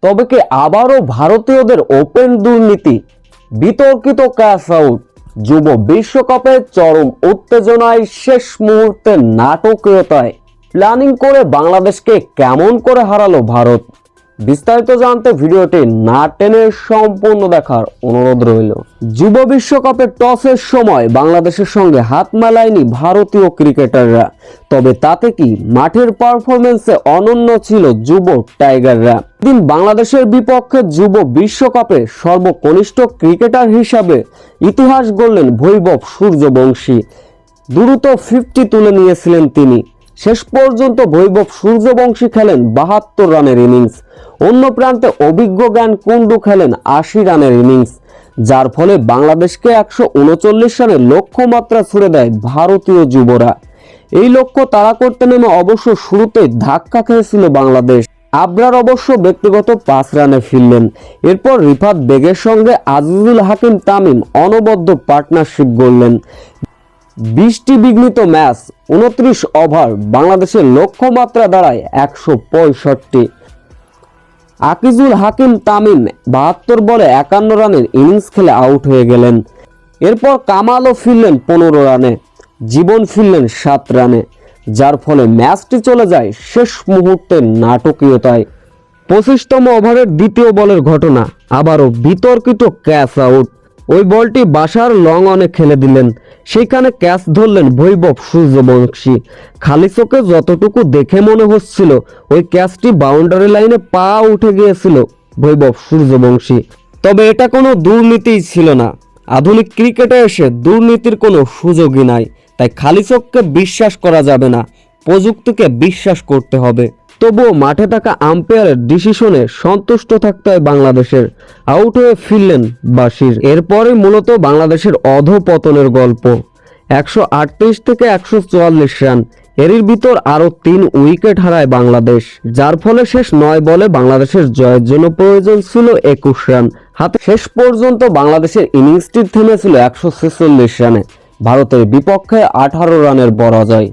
তবে কি আবারও ভারতীয়দের ওপেন দুর্নীতি, বিতর্কিত ক্যাশ আউট, যুব বিশ্বকাপে চরম উত্তেজনায়, শেষ মুহূর্তে নাটকীয়তায় প্ল্যানিং করে বাংলাদেশকে কেমন করে হারালো ভারত? বিস্তারিত জানতে ভিডিওটি না টেনে সম্পূর্ণ দেখার অনুরোধ রইল। যুব বিশ্বকাপে টসের সময় বাংলাদেশের সঙ্গে হাত মেলায়নি ভারতীয় ক্রিকেটাররা, তবে তাতে কি মাঠের পারফরমেন্সে অনন্য ছিল যুব টাইগাররা। দিন বাংলাদেশের বিপক্ষে যুব বিশ্বকাপে সর্বকনিষ্ঠ ক্রিকেটার হিসাবে ইতিহাস গড়লেন বৈভব সূর্যবংশী। দ্রুত 50 তুলে নিয়েছিলেন তিনি। শেষ পর্যন্ত বৈভব সূর্যবংশী খেলেন 72 রানের ইনিংস। অন্য প্রান্তে অভিজ্ঞ জ্ঞান কুন্ডু খেলেন 80 রানের ইনিংস, যার ফলে বাংলাদেশকে 139 রানের লক্ষ্যমাত্রা ছুড়ে দেয় ভারতীয় যুবরা। এই লক্ষ্য তাড়া করতে নেমে অবশ্য শুরুতেই ধাক্কা খেয়েছিল বাংলাদেশ। আবরার অবশ্য ব্যক্তিগত 5 রানে ফিরলেন। এরপর রিফাত বেগের সঙ্গে আজিজুল হাকিম তামিম অনবদ্য পার্টনারশিপ গড়লেন। 20টি বিঘ্নিত ম্যাচ, 29 ওভার, বাংলাদেশের লক্ষ্যমাত্রা দাঁড়ায় 165। আকিজুল হাকিম তামিম 72 বলে 51 রানের ইনিংস খেলে আউট হয়ে গেলেন। এরপর কামালও ফিরলেন 15 রানে, জীবন ফিরলেন 7 রানে, যার ফলে ম্যাচটি চলে যায় শেষ মুহূর্তের নাটকীয়তায়। 25তম ওভারের দ্বিতীয় বলের ঘটনা, আবারও বিতর্কিত ক্যাচ আউট। ওই বলটি বাসার লং অনে খেলে দিলেন। সেখানে ক্যাচ ধরলেন বৈভব সূর্যবংশী। খালি চোখে যতটুকু দেখে মনে হচ্ছিল ওই ক্যাচটি বাউন্ডারি লাইনে পা উঠে গিয়েছিল বৈভব সূর্যবংশী। তবে এটা কোনো দুর্নীতিই ছিল না। আধুনিক ক্রিকেটে এসে দুর্নীতির কোনো সুযোগই নাই, তাই খালি চোখকে বিশ্বাস করা যাবে না, প্রযুক্তিকে বিশ্বাস করতে হবে। তবুও মাঠে থাকা আম্পায়ারের ডিসিশনে সন্তুষ্ট থাকতে হয় বাংলাদেশের। আউট হয়ে ফিরলেন বাশির। এরপরে মূলত বাংলাদেশের অধঃপতনের গল্প। 138 থেকে 144 রান, এরই ভিতর আরো 3 উইকেট হারায় বাংলাদেশ, যার ফলে শেষ 9 বলে বাংলাদেশের জয়ের জন্য প্রয়োজন ছিল 21 রান হাতে। শেষ পর্যন্ত বাংলাদেশের ইনিংসটি থেমেছিল 146 রানে, ভারতের বিপক্ষে 18 রানের পরাজয়।